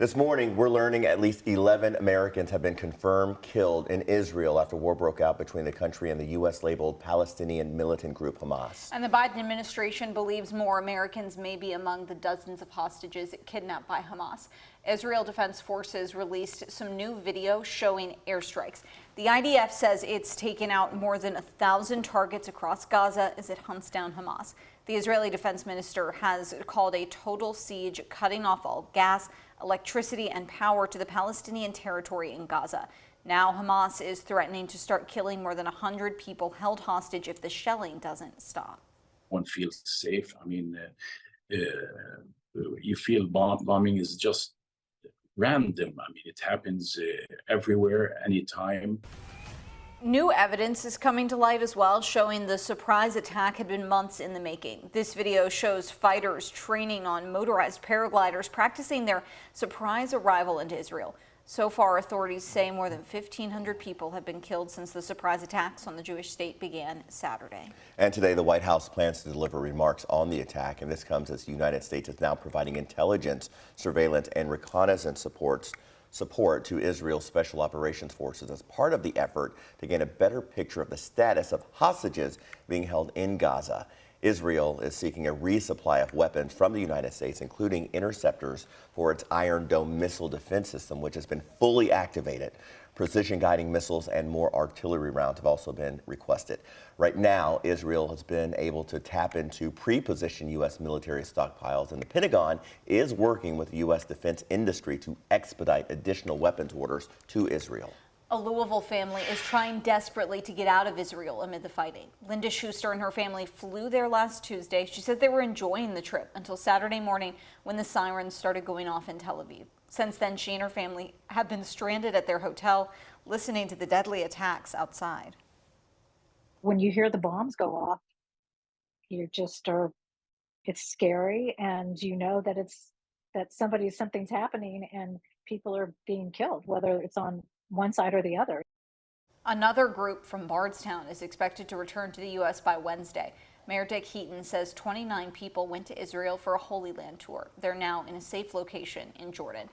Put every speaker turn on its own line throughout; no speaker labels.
This morning, we're learning at least 11 Americans have been confirmed killed in Israel after war broke out between the country and the U.S.-labeled Palestinian militant group Hamas.
And the Biden administration believes more Americans may be among the dozens of hostages kidnapped by Hamas. Israel Defense Forces released some new video showing airstrikes. The IDF says it's taken out more than 1,000 targets across Gaza as it hunts down Hamas. The Israeli defense minister has called a total siege, cutting off all gas, electricity, and power to the Palestinian territory in Gaza. Now Hamas is threatening to start killing more than 100 people held hostage if the shelling doesn't stop.
One feels safe. I mean, you feel bombing is just random. I mean, it happens everywhere, anytime.
New evidence is coming to light as well, showing the surprise attack had been months in the making. This video shows fighters training on motorized paragliders practicing their surprise arrival into Israel. So far, authorities say more than 1,500 people have been killed since the surprise attacks on the Jewish state began Saturday.
And today, the White House plans to deliver remarks on the attack, and this comes as the United States is now providing intelligence, surveillance, and reconnaissance support to Israel's Special Operations Forces as part of the effort to gain a better picture of the status of hostages being held in Gaza. Israel is seeking a resupply of weapons from the United States, including interceptors for its Iron Dome missile defense system, which has been fully activated. Precision guiding missiles and more artillery rounds have also been requested. Right now, Israel has been able to tap into pre-positioned U.S. military stockpiles, and the Pentagon is working with the U.S. defense industry to expedite additional weapons orders to Israel.
A Louisville family is trying desperately to get out of Israel amid the fighting. Linda Schuster and her family flew there last Tuesday. She said they were enjoying the trip until Saturday morning when the sirens started going off in Tel Aviv. Since then, she and her family have been stranded at their hotel, listening to the deadly attacks outside.
When you hear the bombs go off, you just are, it's scary, and you know that something's happening and people are being killed, whether it's on one side or the other.
Another group from Bardstown is expected to return to the U.S. by Wednesday. Mayor Dick Heaton says 29 people went to Israel for a Holy Land tour. They're now in a safe location in Jordan.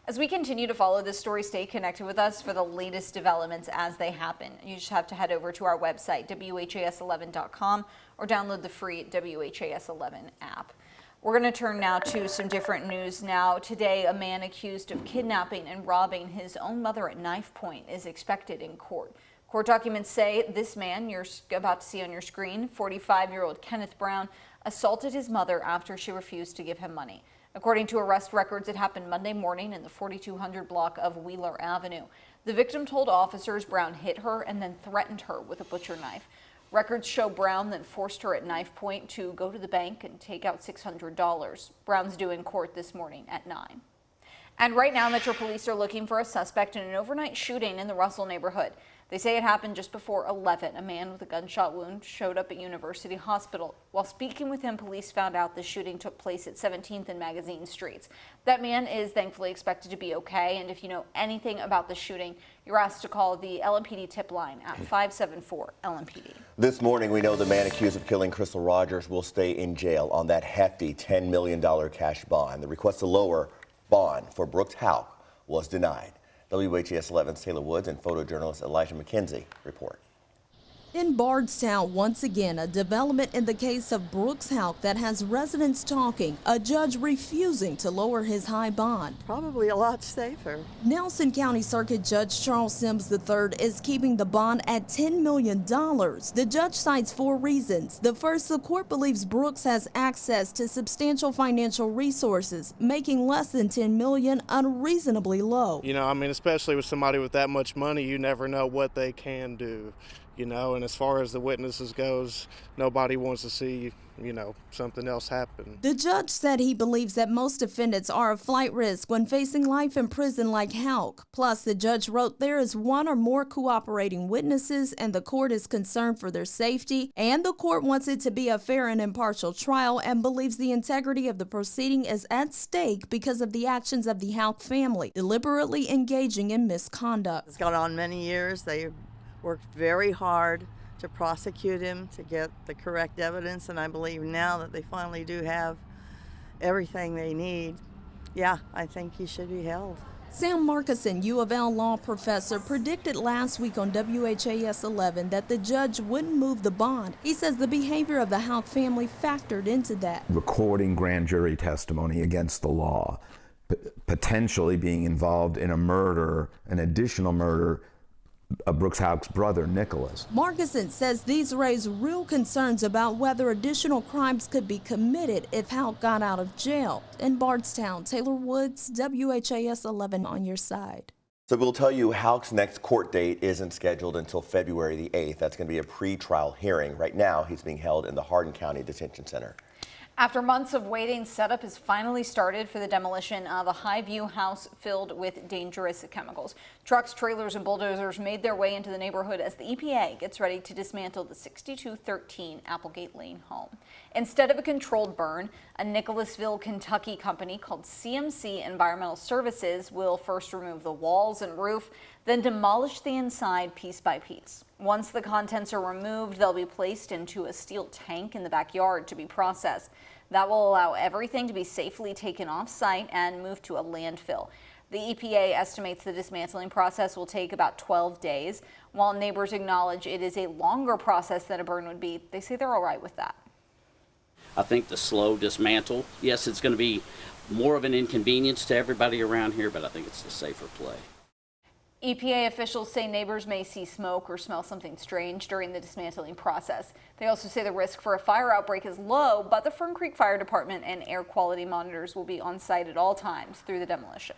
As we continue to follow this story, stay connected with us for the latest developments as they happen. You just have to head over to our website, WHAS11.com, or download the free WHAS11 app. We're going to turn now to some different news now. Today, a man accused of kidnapping and robbing his own mother at knife point is expected in court. Court documents say this man you're about to see on your screen, 45-year-old Kenneth Brown, assaulted his mother after she refused to give him money. According to arrest records, it happened Monday morning in the 4200 block of Wheeler Avenue. The victim told officers Brown hit her and then threatened her with a butcher knife. Records show Brown then forced her at knife point to go to the bank and take out $600. Brown's due in court this morning at 9. And right now, Metro Police are looking for a suspect in an overnight shooting in the Russell neighborhood. They say it happened just before 11. A man with a gunshot wound showed up at University Hospital. While speaking with him, police found out the shooting took place at 17th and Magazine Streets. That man is thankfully expected to be okay, and if you know anything about the shooting, you're asked to call the LMPD tip line at 574-LMPD.
This morning, we know the man accused of killing Crystal Rogers will stay in jail on that hefty $10 million cash bond. The request to lower bond for Brooks Houck was denied. WHAS 11's Taylor Woods and photojournalist Elijah McKenzie report.
In Bardstown, once again, a development in the case of Brooks Houck that has residents talking, a judge refusing to lower his high bond.
Probably a lot safer.
Nelson County Circuit Judge Charles Sims III is keeping the bond at $10 million. The judge cites 4 reasons. The first, the court believes Brooks has access to substantial financial resources, making less than $10 million unreasonably low.
You know, I mean, especially with somebody with that much money, you never know what they can do. You know, and as far as the witnesses goes, nobody wants to see, you know, something else happen.
The judge said he believes that most defendants are a flight risk when facing life in prison like Houck. Plus, the judge wrote there is 1 or more cooperating witnesses and the court is concerned for their safety, and the court wants it to be a fair and impartial trial and believes the integrity of the proceeding is at stake because of the actions of the Houck family, deliberately engaging in misconduct.
It's gone on many years. They worked very hard to prosecute him, to get the correct evidence, and I believe now that they finally do have everything they need, Yeah, I think he should be held.
Sam Markison, U of L law professor, predicted last week on WHAS11 that the judge wouldn't move the bond. He says the behavior of the Houck family factored into that.
Recording grand jury testimony against the law, potentially being involved in a murder, an additional murder of Brooks Houck's brother, Nicholas.
Markison says these raise real concerns about whether additional crimes could be committed if Houck got out of jail. In Bardstown, Taylor Woods, WHAS 11 on your side.
So we'll tell you Houck's next court date isn't scheduled until February the 8th. That's going to be a pre-trial hearing. Right now, he's being held in the Hardin County Detention Center.
After months of waiting, setup has finally started for the demolition of a high-view house filled with dangerous chemicals. Trucks, trailers, and bulldozers made their way into the neighborhood as the EPA gets ready to dismantle the 6213 Applegate Lane home. Instead of a controlled burn, a Nicholasville, Kentucky company called CMC Environmental Services will first remove the walls and roof, then demolish the inside piece by piece. Once the contents are removed, they'll be placed into a steel tank in the backyard to be processed. That will allow everything to be safely taken off site and moved to a landfill. The EPA estimates the dismantling process will take about 12 days. While neighbors acknowledge it is a longer process than a burn would be, they say they're all right with that.
I think the slow dismantle, yes, it's going to be more of an inconvenience to everybody around here, but I think it's the safer play.
EPA officials say neighbors may see smoke or smell something strange during the dismantling process. They also say the risk for a fire outbreak is low, but the Fern Creek Fire Department and air quality monitors will be on site at all times through the demolition.